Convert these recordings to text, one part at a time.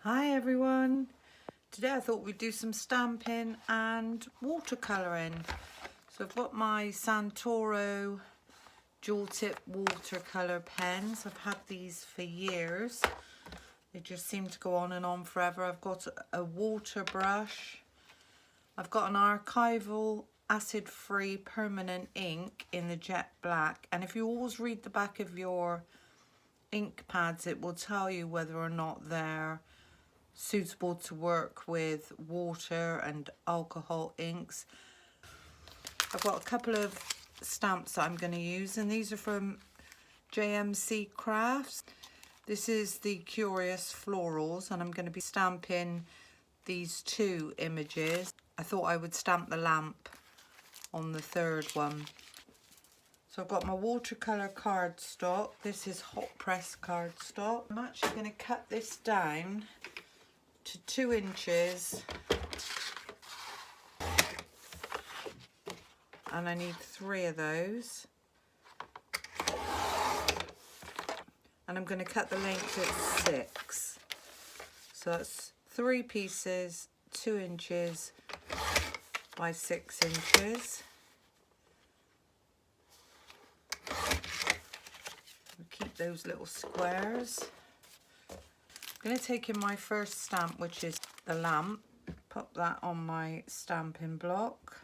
Hi everyone! Today I thought we'd do some stamping and watercolouring. So I've got my Santoro dual tip watercolour pens. I've had these for years. They just seem to go on and on forever. I've got a water brush. I've got an archival acid-free permanent ink in the jet black. And if you always read the back of your ink pads, it will tell you whether or not they're suitable to work with water and alcohol inks. I've got a couple of stamps that I'm going to use, and these are from JMC Crafts. This is the Curious Florals, and I'm going to be stamping these two images. I thought I would stamp the lamp on the third one. So I've got my watercolour cardstock. This is hot press cardstock. I'm actually going to cut this down to 2 inches, and I need 3 of those, and I'm going to cut the length at 6, so that's 3 pieces, 2 inches by 6 inches. We'll keep those little squares. I'm going to take in my first stamp, which is the lamp, pop that on my stamping block,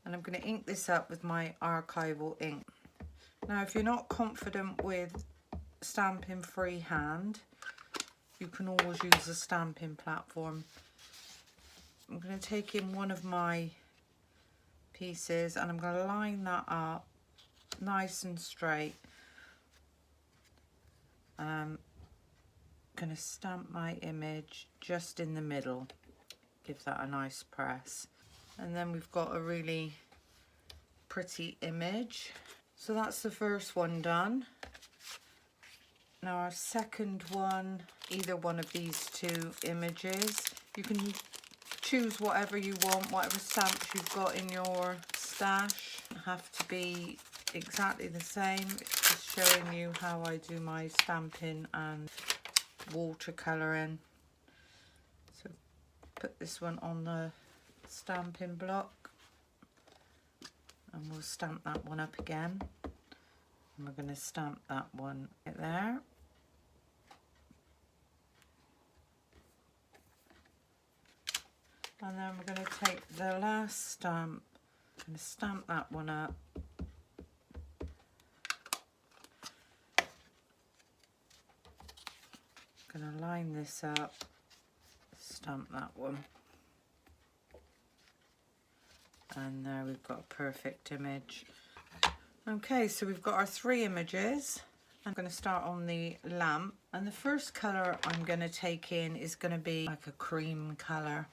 and I'm going to ink this up with my archival ink. Now, if you're not confident with stamping freehand, you can always use a stamping platform. I'm going to take in one of my pieces and I'm going to line that up nice and straight. Going to stamp my image just in the middle, give that a nice press, and then we've got a really pretty image. So that's the first one done. Now our second one, either one of these two images, you can choose whatever you want, whatever stamps you've got in your stash. Don't have to be exactly the same. It's just showing you how I do my stamping and watercolouring. So put this one on the stamping block, and we'll stamp that one up again, and we're going to stamp that one right there. And then we're going to take the last stamp and stamp that one up. Going to line this up, stamp that one, and there we've got a perfect image. Okay, so we've got our 3 images. I'm going to start on the lamp, and the first colour I'm going to take in is going to be like a cream colour.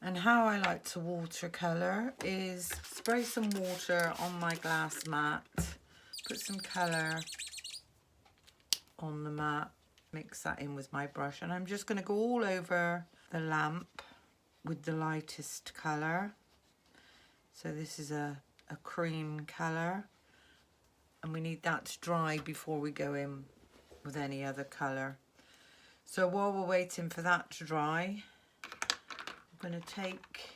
And how I like to watercolour is spray some water on my glass mat, put some colour on the mat, mix that in with my brush, and I'm just going to go all over the lamp with the lightest colour. So this is a cream colour, and we need that to dry before we go in with any other colour. So while we're waiting for that to dry, I'm going to take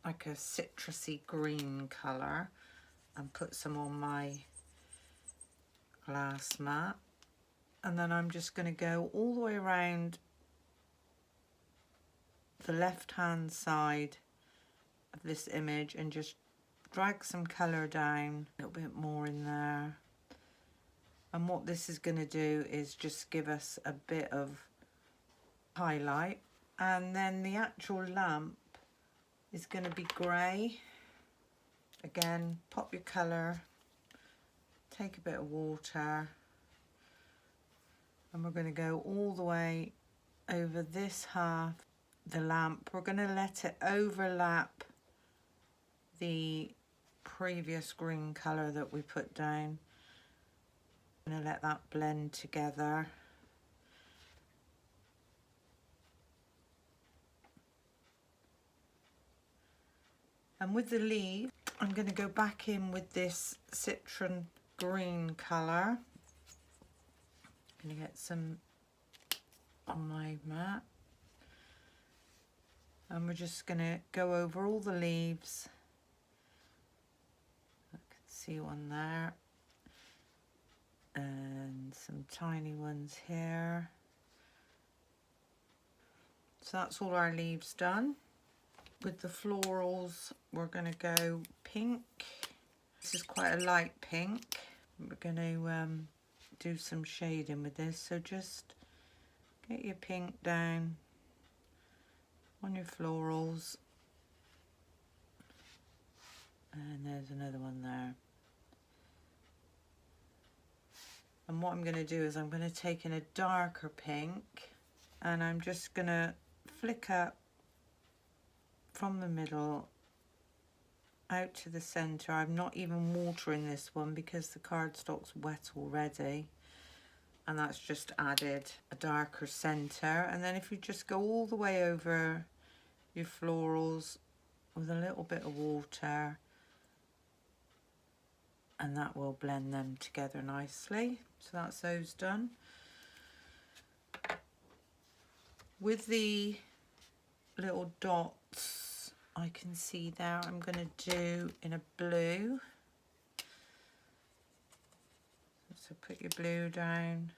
like a citrusy green colour and put some on my glass mat. And then I'm just going to go all the way around the left hand side of this image and just drag some colour down, a little bit more in there. And what this is going to do is just give us a bit of highlight. And then the actual lamp is going to be grey. Again, pop your colour, take a bit of water, and we're going to go all the way over this half, the lamp. We're going to let it overlap the previous green colour that we put down. I'm going to let that blend together. And with the leaf, I'm going to go back in with this citron green colour. I'm going to get some on my mat. And we're just going to go over all the leaves. I can see one there. And some tiny ones here. So that's all our leaves done. With the florals, we're going to go pink. This is quite a light pink. We're going to do some shading with this. So just get your pink down on your florals. And there's another one there. And what I'm going to do is I'm going to take in a darker pink and I'm just going to flick up from the middle out to the centre. I'm not even watering this one because the cardstock's wet already, and that's just added a darker centre. And then if you just go all the way over your florals with a little bit of water, and that will blend them together nicely. So that's those done. With the little dots I can see there, I'm going to do in a blue. So put your blue down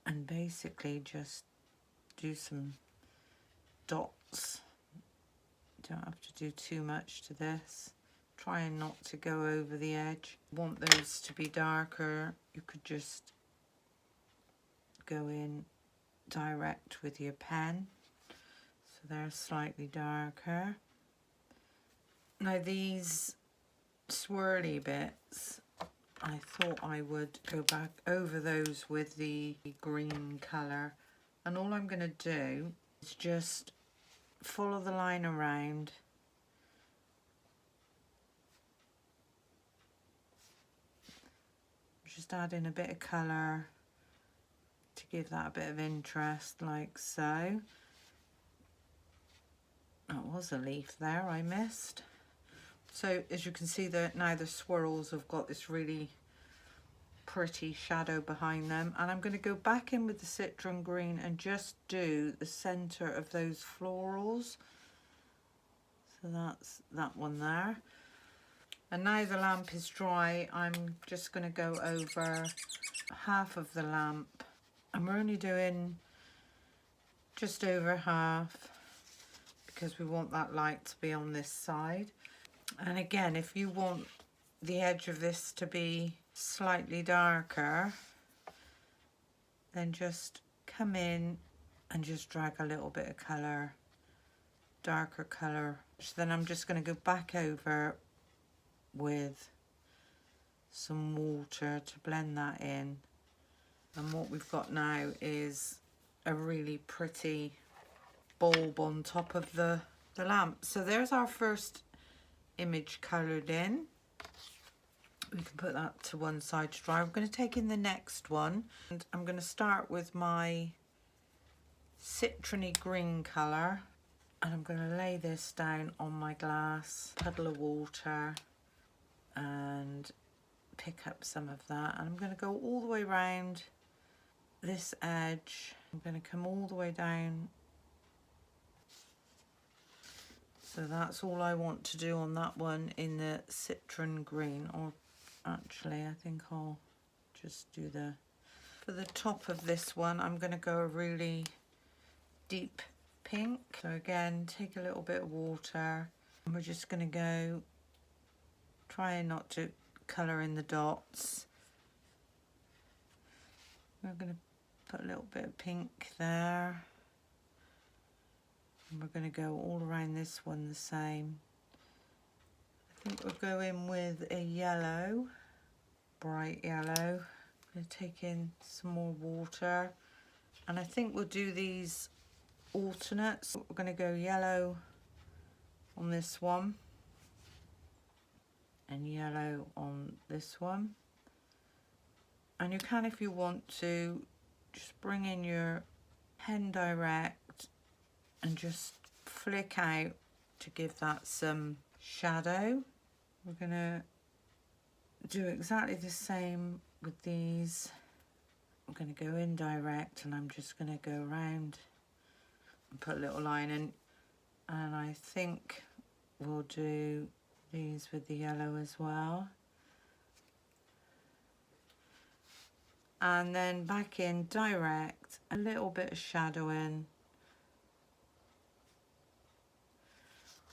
and basically just do some dots. Don't have to do too much to this. Trying not to go over the edge. Want those to be darker, you could just go in direct with your pen. So they're slightly darker. Now these swirly bits, I thought I would go back over those with the green colour. And all I'm going to do is just follow the line around. Just add in a bit of colour to give that a bit of interest, like so. That was a leaf there I missed. So as you can see that now the swirls have got this really pretty shadow behind them, and I'm going to go back in with the citron green and just do the centre of those florals. So that's that one there. And now the lamp is dry, I'm just going to go over half of the lamp, and we're only doing just over half because we want that light to be on this side. And again, if you want the edge of this to be slightly darker, then just come in and just drag a little bit of colour, darker colour. So then I'm just going to go back over with some water to blend that in. And what we've got now is a really pretty bulb on top of the lamp. So there's our first image coloured in. We can put that to one side to dry. I'm going to take in the next one, and I'm going to start with my citrony green colour, and I'm going to lay this down on my glass, puddle of water, and pick up some of that. And I'm going to go all the way around this edge. I'm going to come all the way down. So that's all I want to do on that one in the citron green. Or actually, I think I'll just do for the top of this one, I'm going to go a really deep pink. So again, take a little bit of water, and we're just going to go, trying not to colour in the dots. We're going to put a little bit of pink there. And we're going to go all around this one the same. I think we'll go in with a yellow, bright yellow. I'm going to take in some more water. And I think we'll do these alternates. We're going to go yellow on this one and yellow on this one. And you can, if you want to, just bring in your pen direct and just flick out to give that some shadow. We're going to do exactly the same with these I'm going to go indirect, and I'm just going to go around and put a little line in. And I think we'll do these with the yellow as well. And then back in direct, a little bit of shadowing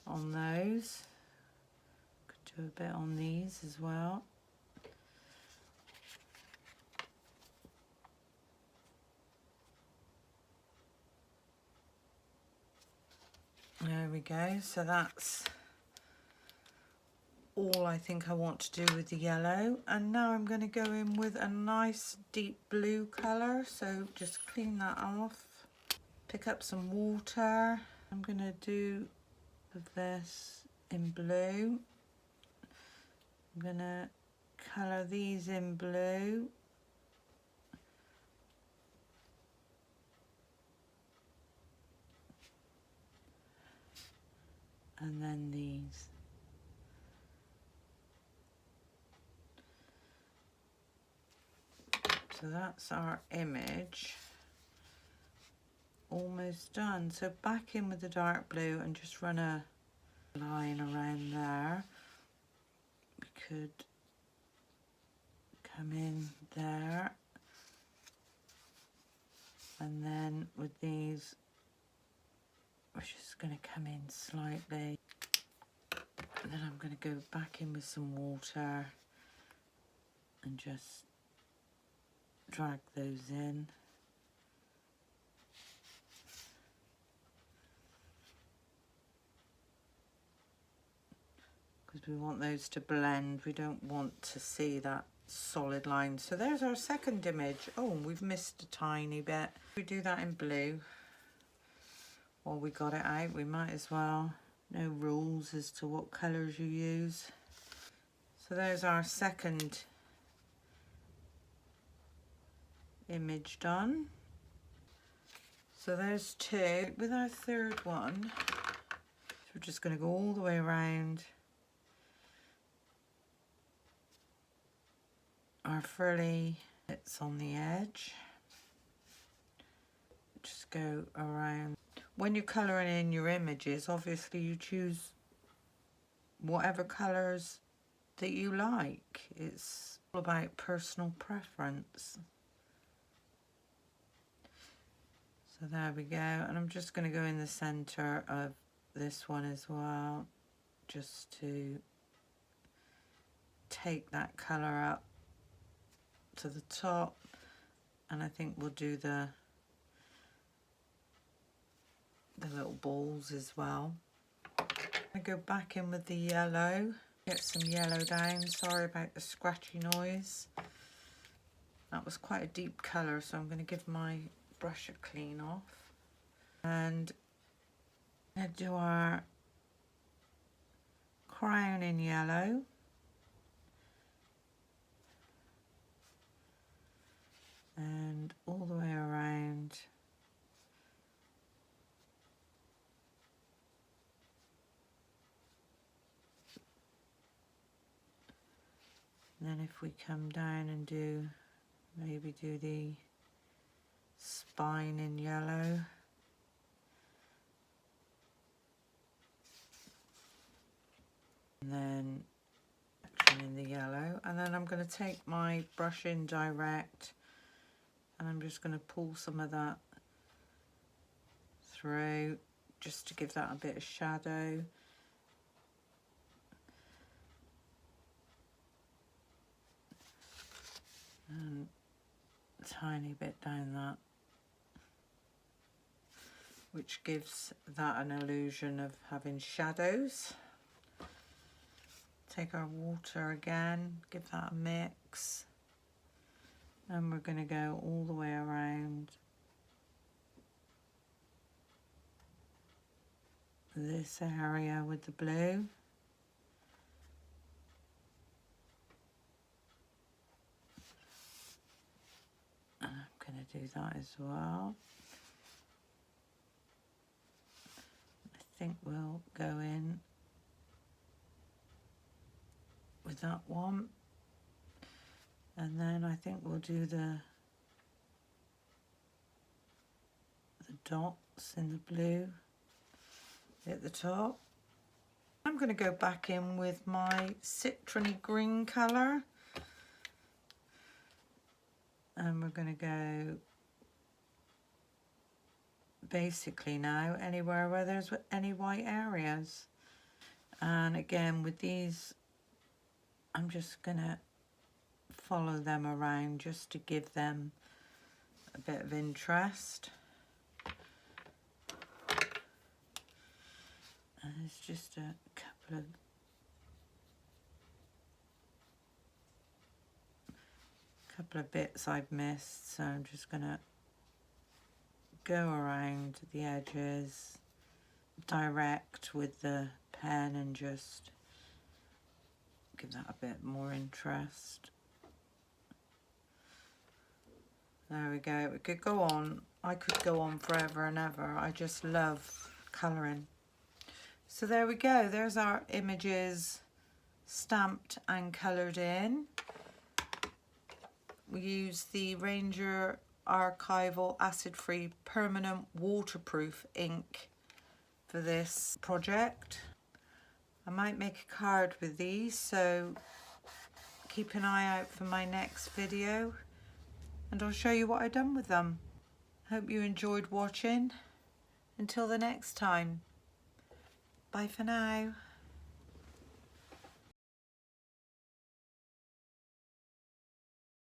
on those. Could do a bit on these as well. There we go. So that's all I think I want to do with the yellow. And now I'm going to go in with a nice deep blue colour. So just clean that off. Pick up some water. I'm going to do this in blue. I'm going to colour these in blue. And then these. So that's our image. Almost done. So back in with the dark blue and just run a line around there. We could come in there. And then with these, we're just going to come in slightly. And then I'm going to go back in with some water and just drag those in. Because we want those to blend. We don't want to see that solid line. So there's our second image. Oh, we've missed a tiny bit. We do that in blue. While we got it out, we might as well. No rules as to what colours you use. So there's our second image done. So there's two. With our third one, so we're just going to go all the way around our frilly bits on the edge. Just go around. When you're colouring in your images, obviously you choose whatever colours that you like. It's all about personal preference. So there we go, and I'm just going to go in the centre of this one as well, just to take that colour up to the top. And I think we'll do the little balls as well. I go back in with the yellow, get some yellow down. Sorry about the scratchy noise. That was quite a deep colour, so I'm going to give my brush a clean off. And I'm going to do our crown in yellow. And all the way around. And then if we come down and do, maybe do the spine in yellow. And then action in the yellow. And then I'm going to take my brush in direct and I'm just going to pull some of that through just to give that a bit of shadow. And a tiny bit down that, which gives that an illusion of having shadows. Take our water again, give that a mix, and we're going to go all the way around this area with the blue. And I'm going to do that as well. I think we'll go in with that one, and then I think we'll do the dots in the blue at the top. I'm going to go back in with my citrony green colour, and we're going to go basically now anywhere where there's any white areas. And again with these, I'm just going to follow them around just to give them a bit of interest. And there's just a couple of bits I've missed, so I'm just gonna go around the edges direct with the pen and just give that a bit more interest. There we go. We could go on. I could go on forever and ever. I just love colouring. So there we go. There's our images stamped and coloured in. We use the Ranger Archival acid-free permanent waterproof ink for this project. I might make a card with these, so keep an eye out for my next video and I'll show you what I've done with them. Hope you enjoyed watching. Until the next time. Bye for now.